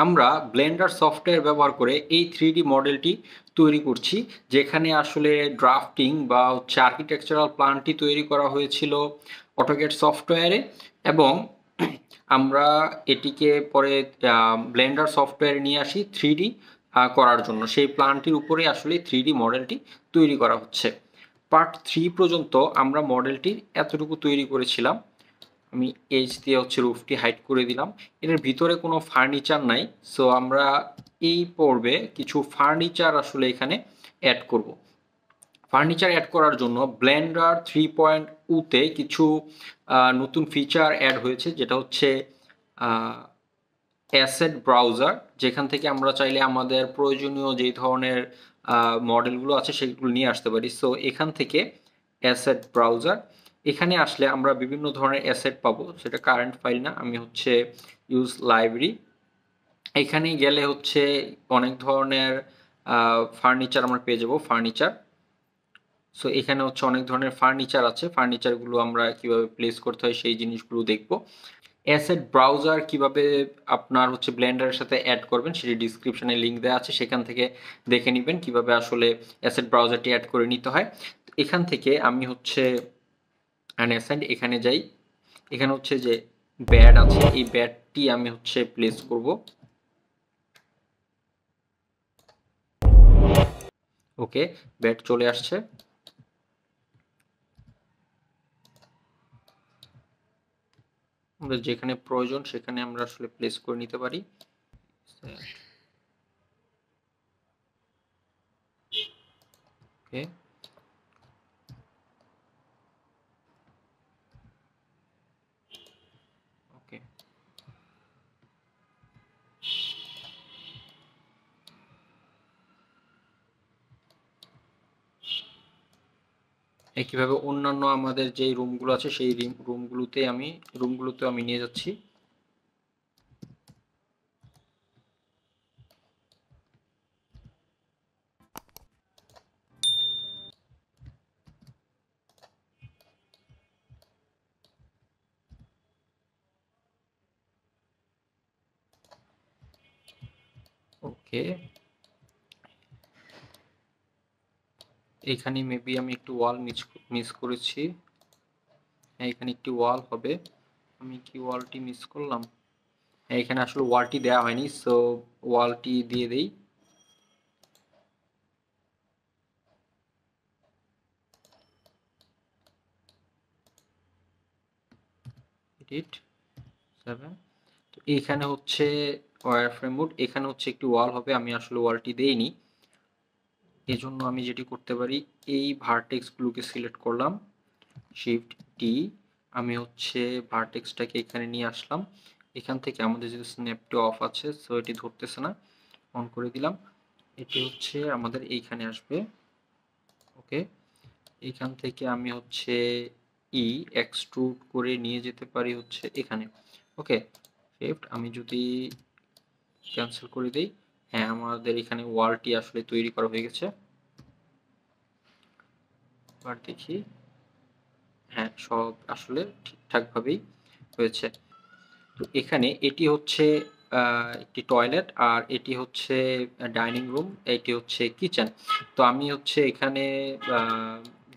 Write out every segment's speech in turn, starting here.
আমরা Blender software ব্যবহার করে এই 3D মডেলটি তৈরি করছি, যেখানে আসলে ড্রাফটিং বা হচ্ছে আর্কিটেকচারাল প্ল্যানটি তৈরি করা হয়েছিল অটোক্যাড সফটওয়্যারে, এবং আমরা এটিকে পরে ব্লেন্ডার সফটওয়্যারে নিয়ে আসি 3D করার জন্য। সেই প্ল্যানটির উপরে আসলে 3D মডেলটি তৈরি করা হচ্ছে। পার্ট 3 পর্যন্ত আমরা মডেলটি এতটুকু তৈরি করেছিলাম। আমি এইচ দিয়ে হচ্ছে রুফটি হাইড করে দিলাম। এটার ভিতরে কোনো ফার্নিচার নাই, সো আমরা এই পর্বে কিছু ফার্নিচার আসলে এখানে অ্যাড করব। ফার্নিচার অ্যাড করার জন্য ব্লেন্ডার 3.0-তে কিছু নতুন ফিচার অ্যাড হয়েছে, যেটা হচ্ছে অ্যাসেট ব্রাউজার, যেখান থেকে আমরা চাইলে আমাদের প্রয়োজনীয় যেই ধরনের মডেলগুলো আছে সেগুলো নিয়ে আসতে পারি। সো এখান থেকে অ্যাসেট ব্রাউজার, এখানে আসলে আমরা বিভিন্ন ধরনের অ্যাসেট পাবো, সেটা কারেন্ট ফাইল না, আমি হচ্ছে ইউজ লাইব্রেরি। এখানে গেলে হচ্ছে অনেক ধরনের ফার্নিচার আমরা পেয়ে যাবো। ফার্নিচার, সো এখানে হচ্ছে অনেক ধরনের ফার্নিচার আছে। ফার্নিচারগুলো আমরা কিভাবে প্লেস করতে হয় সেই জিনিসগুলো দেখবো। অ্যাসেট ব্রাউজার কিভাবে আপনার হচ্ছে ব্লেন্ডারের সাথে অ্যাড করবেন সেটি ডিসক্রিপশনে লিঙ্ক দেওয়া আছে, সেখান থেকে দেখে নেবেন কিভাবে আসলে অ্যাসেট ব্রাউজারটি অ্যাড করে নিতে হয়। এখান থেকে আমি হচ্ছে অ্যাসাইন এখানে যাই। এখানে হচ্ছে যে ব্যাড আছে, এই ব্যাডটি আমি হচ্ছে প্লেস করব। ওকে, ব্যাড চলে আসছে। আমরা যেখানে প্রয়োজন সেখানে আমরা আসলে প্লেস করে নিতে পারি। ওকে, ওকে, একইভাবে অন্যান্য আমাদের যে রুমগুলো আছে সেই রুমগুলোতে আমি নিয়ে যাচ্ছি। ওকে, এখানে মেবি আমি একটু ওয়াল মিস করেছি। হ্যাঁ, এখানে একটি ওয়াল হবে। আমি কি ওয়ালটি মিস করলাম? হ্যাঁ, এখানে আসলে ওয়ালটি দেওয়া হয়নি, সো ওয়ালটি দিয়ে দেই। এডিট 7। তো এইখানে হচ্ছে ওয়্যার ফ্রেম মোড, এখানে হচ্ছে একটি ওয়াল হবে। আমি আসলে ওয়ালটি দেইনি, এজন্য আমি যেটি করতে পারি, এই ভার্টেক্সগুলোকে সিলেক্ট করলাম, শিফট ডি, আমি হচ্ছে ভার্টেক্সটাকে এখানে নিয়ে আসলাম। এখান থেকে আমাদের যেহেতু স্ন্যাপটি অফ আছে, সো এটি ধরতেছে না, অন করে দিলাম। এটি হচ্ছে আমাদের এইখানে আসবে। ওকে, এইখান থেকে আমি হচ্ছে এক্সট্রুড করে নিয়ে যেতে পারি হচ্ছে এখানে। ওকে, শিফট, আমি যদি ক্যান্সেল করে দেই, হ্যাঁ, আমাদের এখানে ওয়ালটি আসলে তৈরি করা হয়ে গেছে। এবার দেখি, হ্যাঁ, সব আসলে ঠিকঠাকভাবেই হয়েছে। তো এখানে এটি হচ্ছে একটি টয়লেট, আর এটি হচ্ছে ডাইনিং রুম, এটি হচ্ছে কিচেন। তো আমি হচ্ছে এখানে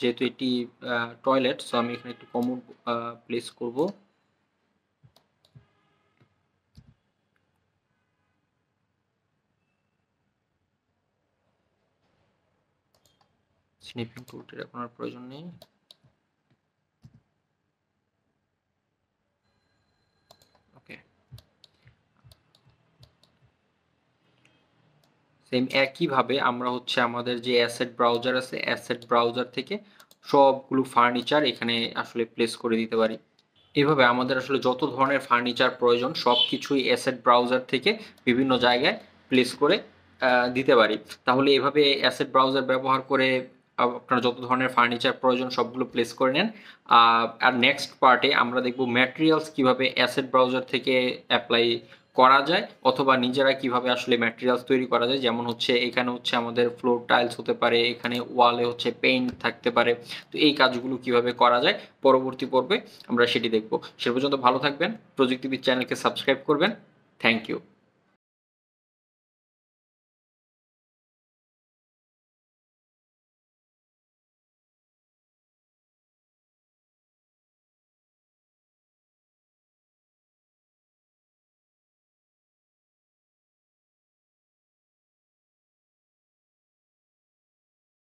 যেহেতু এটি টয়লেট, সো আমি এখানে একটু কমোড প্লেস করব। স্নিপিং টুলটির এখন আর প্রয়োজন নেই। ওকে, সেম একইভাবে আমরা হচ্ছে আমাদের যে অ্যাসেট ব্রাউজার আছে, অ্যাসেট ব্রাউজার থেকে সবগুলো ফার্নিচার এখানে আসলে প্লেস করে দিতে পারি। এভাবে আমাদের আসলে যত ধরনের ফার্নিচার প্রয়োজন সব কিছুই অ্যাসেট ব্রাউজার থেকে বিভিন্ন জায়গায় প্লেস করে দিতে পারি। তাহলে এভাবে অ্যাসেট ব্রাউজার ব্যবহার করে আপনার যত ধরনের ফার্নিচার প্রয়োজন সবগুলো প্লেস করে নেন। আর নেক্সট পার্টে আমরা দেখব ম্যাটেরিয়ালস কিভাবে অ্যাসেট ব্রাউজার থেকে অ্যাপ্লাই করা যায়, অথবা নিজেরা কিভাবে আসলে ম্যাটেরিয়ালস তৈরি করা যায়। যেমন হচ্ছে এখানে হচ্ছে আমাদের ফ্লোর টাইলস হতে পারে, এখানে ওয়ালে হচ্ছে পেইন্ট থাকতে পারে। তো এই কাজগুলো কিভাবে করা যায় পরবর্তী পর্বে আমরা সেটি দেখব। সে পর্যন্ত ভালো থাকবেন, প্রযুক্তিবিদ চ্যানেলকে সাবস্ক্রাইব করবেন। Thank you.